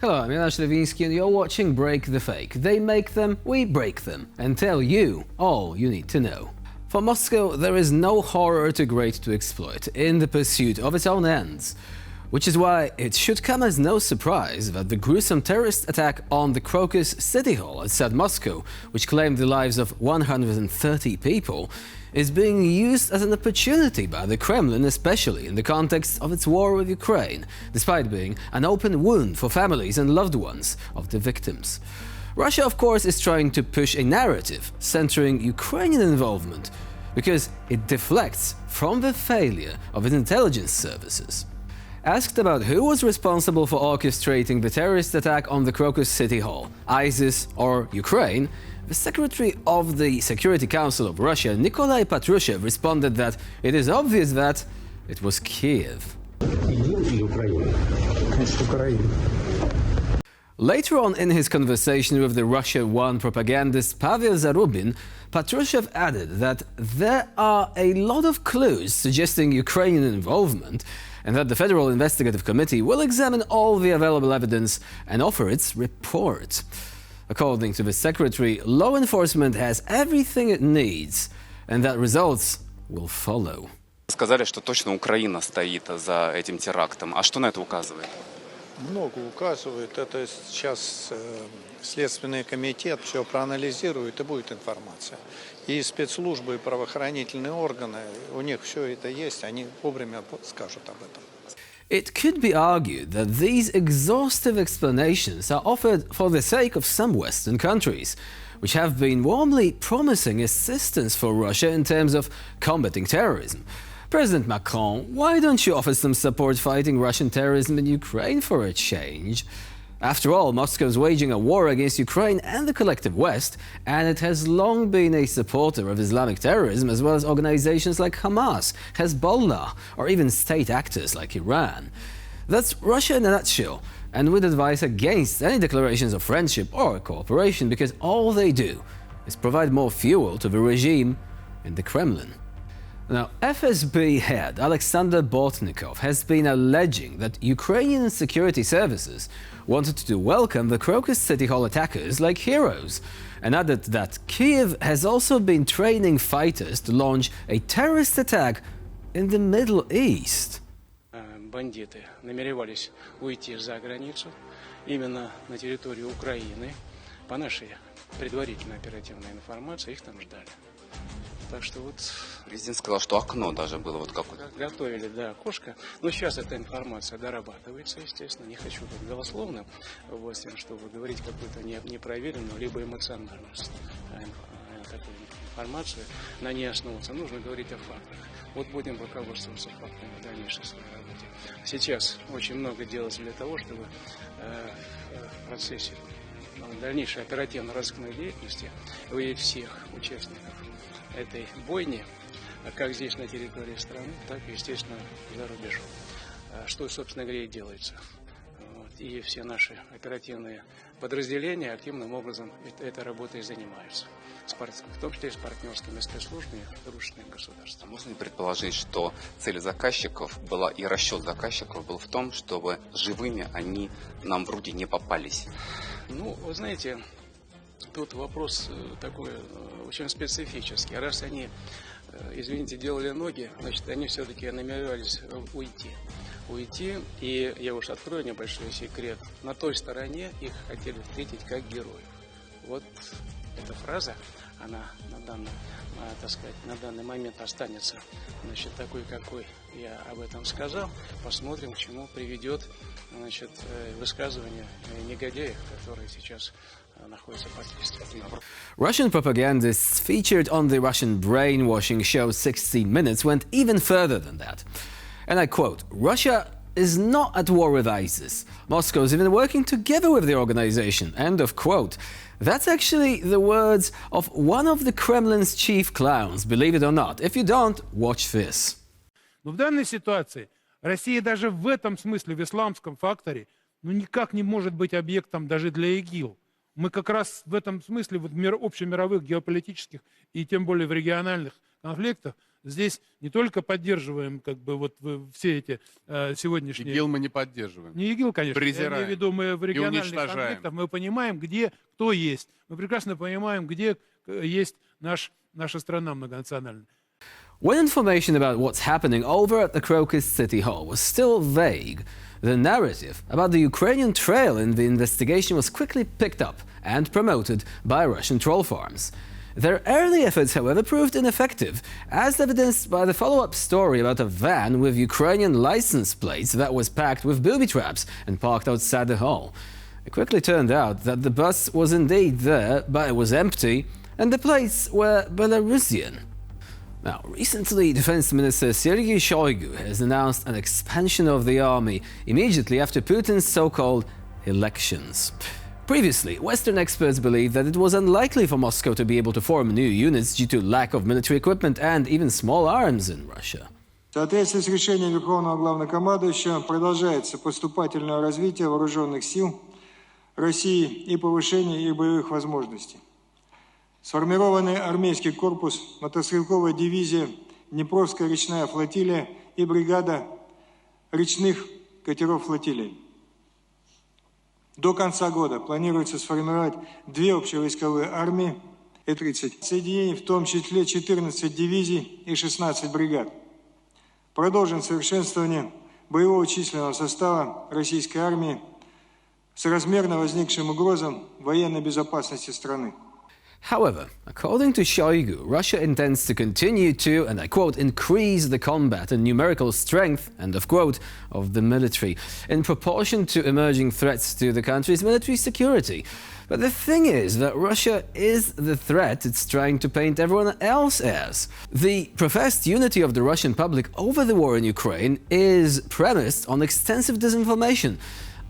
Hello, I'm Janusz Lewiński and you're watching Break the Fake. They make them, we break them, and tell you all you need to know. For Moscow, there is no horror too great to exploit in the pursuit of its own ends. Which is why it should come as no surprise that the gruesome terrorist attack on the Crocus City Hall outside Moscow, which claimed the lives of 130 people, is being used as an opportunity by the Kremlin, especially in the context of its war with Ukraine, despite being an open wound for families and loved ones of the victims. Russia, of course, is trying to push a narrative centering Ukrainian involvement because it deflects from the failure of its intelligence services. Asked about who was responsible for orchestrating the terrorist attack on the Crocus City Hall, ISIS or Ukraine, the Secretary of the Security Council of Russia, Nikolai Patrushev, responded that it is obvious that it was Kiev. Later on in his conversation with the Russia One propagandist Pavel Zarubin, Patrushev added that there are a lot of clues suggesting Ukrainian involvement and that the Federal Investigative Committee will examine all the available evidence and offer its report. According to the Secretary, law enforcement has everything it needs and that results will follow. Сказали, что точно Украина стоит за этим терактом. А что на это указывает? Много указывает. Это сейчас Следственный комитет все проанализирует и будет информация. И спецслужбы, и правоохранительные органы, у них все это есть, они вовремя скажут об этом. It could be argued that these exhaustive explanations are offered for the sake of some Western countries, which have been warmly promising assistance for Russia in terms of combating terrorism. President Macron, why don't you offer some support fighting Russian terrorism in Ukraine for a change? After all, Moscow is waging a war against Ukraine and the collective West, and it has long been a supporter of Islamic terrorism as well as organizations like Hamas, Hezbollah, or even state actors like Iran. That's Russia in a nutshell, and we'd advise against any declarations of friendship or cooperation because all they do is provide more fuel to the regime in the Kremlin. Now, FSB head Alexander Bortnikov has been alleging that Ukrainian security services wanted to welcome the Crocus City Hall attackers like heroes, and added that Kiev has also been training fighters to launch a terrorist attack in the Middle East. Бандиты намеревались уйти за границу, именно на территорию Украины. По нашей предварительной оперативной информации их там ждали. Так что вот... Президент сказал, что окно даже было вот какое-то. Готовили, да, окошко. Но сейчас эта информация дорабатывается, естественно. Не хочу быть голословным, вот, с тем, чтобы говорить какую-то непроверенную, либо эмоциональную такую информацию. На ней основываться. Нужно говорить о фактах. Вот будем руководствоваться фактами в дальнейшей своей работе. Сейчас очень много делается для того, чтобы в процессе дальнейшей оперативно-розыскной деятельности выявить всех участников этой бойни, как здесь на территории страны, так и, естественно, за рубежом. Что, собственно говоря, и делается. И все наши оперативные подразделения активным образом этой работой занимаются. В том числе и с партнерскими спецслужбами дружественных государств. Можно ли предположить, что цель заказчиков была и расчет заказчиков был в том, чтобы живыми они нам вроде не попались? Ну, вы знаете, тут вопрос такой очень специфический. Раз они, извините, делали ноги, значит, они все-таки намеревались уйти, и я уж открою небольшой секрет. На той стороне их хотели встретить как героев. Вот эта фраза, она на данный момент останется, значит, такой, какой я об этом сказал. Посмотрим, к чему приведет, значит, высказывание негодяев, которые сейчас находятся под следствием. Russian propagandists featured on the Russian brainwashing show 16 Minutes went even further than that. And I quote, "Russia is not at war with ISIS. Moscow is even working together with the organization." End of quote. That's actually the words of one of the Kremlin's chief clowns, believe it or not. If you don't, watch this. Но в данной ситуации Россия даже в этом смысле, в исламском факторе, никак не может быть объектом даже для ИГИЛ. Мы как раз в этом смысле, вот общемировых геополитических и тем более в региональных конфликтах, здесь не только поддерживаем как бы вот все эти сегодняшние... ИГИЛ мы не поддерживаем. Не ИГИЛ, конечно. Презираем. Я имею в виду, мы в региональных уничтожаем. конфликтах мы понимаем, где кто есть. Мы прекрасно понимаем, где есть наша страна многонациональная. When information about what's happening over at the Crocus City Hall was still vague, the narrative about the Ukrainian trail in the investigation was quickly picked up and promoted by Russian troll farms. Their early efforts, however, proved ineffective, as evidenced by the follow-up story about a van with Ukrainian license plates that was packed with booby traps and parked outside the hall. It quickly turned out that the bus was indeed there, but it was empty, and the plates were Belarusian. Now, recently, Defense Minister Sergei Shoigu has announced an expansion of the army immediately after Putin's so-called elections. Previously, Western experts believed that it was unlikely for Moscow to be able to form new units due to lack of military equipment and even small arms in Russia. В соответствии с решением Верховного Главнокомандующего продолжается поступательное развитие вооруженных сил России и повышение их боевых возможностей. Сформированный армейский корпус, мотострелковая дивизия, Днепровская речная флотилия и бригада речных катеров флотилии. До конца года планируется сформировать 2 общевойсковые армии и 30 соединений, в том числе 14 дивизий и 16 бригад. Продолжим совершенствование боевого численного состава российской армии соразмерно возникшим угрозам военной безопасности страны. However, according to Shoigu, Russia intends to continue to, and I quote, increase the combat and numerical strength, end of quote, of the military in proportion to emerging threats to the country's military security. But the thing is that Russia is the threat it's trying to paint everyone else as. The professed unity of the Russian public over the war in Ukraine is premised on extensive disinformation.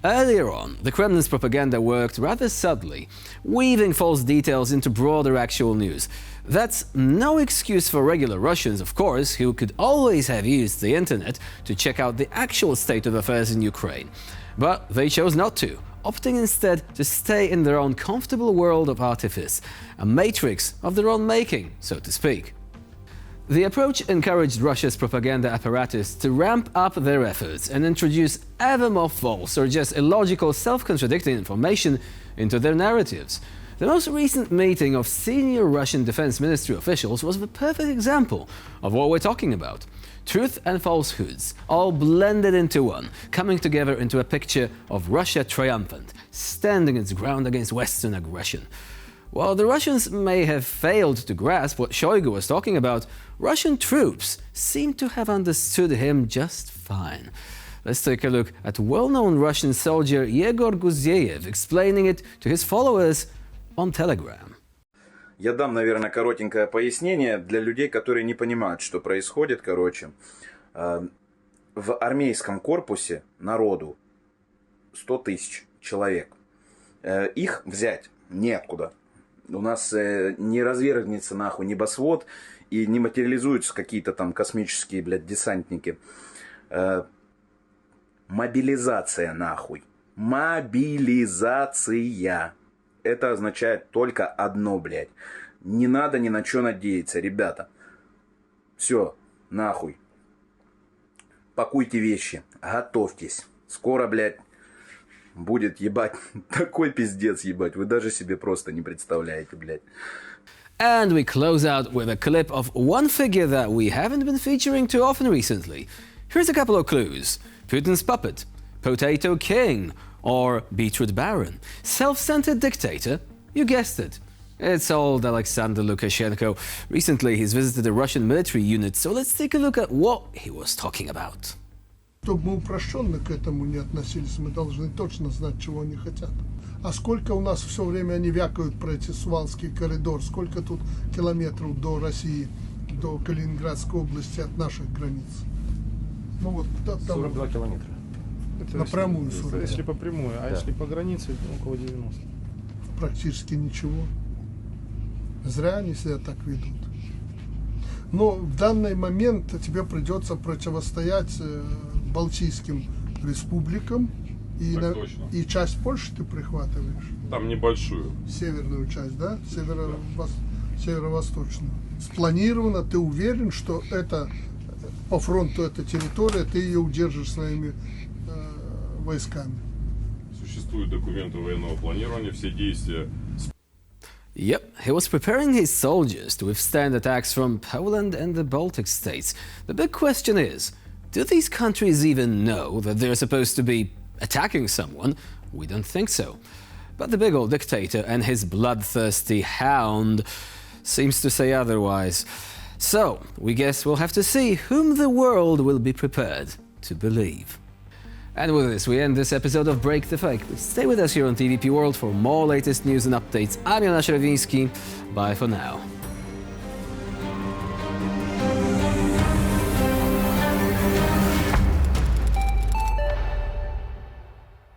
Earlier on, the Kremlin's propaganda worked rather subtly, weaving false details into broader actual news. That's no excuse for regular Russians, of course, who could always have used the internet to check out the actual state of affairs in Ukraine. But they chose not to, opting instead to stay in their own comfortable world of artifice, a matrix of their own making, so to speak. The approach encouraged Russia's propaganda apparatus to ramp up their efforts and introduce ever more false or just illogical, self-contradicting information into their narratives. The most recent meeting of senior Russian Defense Ministry officials was the perfect example of what we're talking about. Truth and falsehoods, all blended into one, coming together into a picture of Russia triumphant, standing its ground against Western aggression. While the Russians may have failed to grasp what Shoigu was talking about, Russian troops seem to have understood him just fine. Let's take a look at well-known Russian soldier Yegor Guziev explaining it to his followers on Telegram. Я дам, наверное, коротенькое пояснение для людей, которые не понимают, что происходит. В армейском корпусе народу 100 тысяч человек. Их взять неоткуда. У нас не развергнется нахуй небосвод и не материализуются какие-то там космические, десантники. Мобилизация нахуй. Мобилизация. Это означает только одно, блядь. Не надо ни на что надеяться, ребята. Все, нахуй. Пакуйте вещи, готовьтесь. Скоро, блядь, будет, ебать, такой пиздец, ебать. Вы даже себе просто не представляете, блядь. And we close out with a clip of one figure that we haven't been featuring too often recently. Here's a couple of clues. Putin's puppet, Potato King, or Beetroot Baron, self-centered dictator? You guessed it. It's old Alexander Lukashenko. Recently he's visited a Russian military unit, so let's take a look at what he was talking about. Чтобы мы упрощенно к этому не относились, мы должны точно знать, чего они хотят. А сколько у нас все время они вякают про эти Сувалский коридор, сколько тут километров до России, до Калининградской области от наших границ? Ну вот там 42 километра. Это напрямую 42. Если по прямой, а если по границе, около 90. Практически ничего. Зря они себя так ведут. Но в данный момент тебе придется противостоять Балтийским республикам. И часть Польши ты прихватываешь? Там небольшую. Северную часть, да? Северо-восточную. спланировано, ты уверен, что это по фронту эта территория, ты ее удержишь своими войсками. Существуют документы военного планирования, все действия. Yep, he was preparing his soldiers to withstand attacks from Poland and the Baltic states. The big question is, do these countries even know that they're supposed to be attacking someone? We don't think so. But the big old dictator and his bloodthirsty hound seems to say otherwise. So, we guess we'll have to see whom the world will be prepared to believe. And with this, we end this episode of Break the Fake. Stay with us here on TVP World for more latest news and updates. I'm Jonasz Rewiński. Bye for now.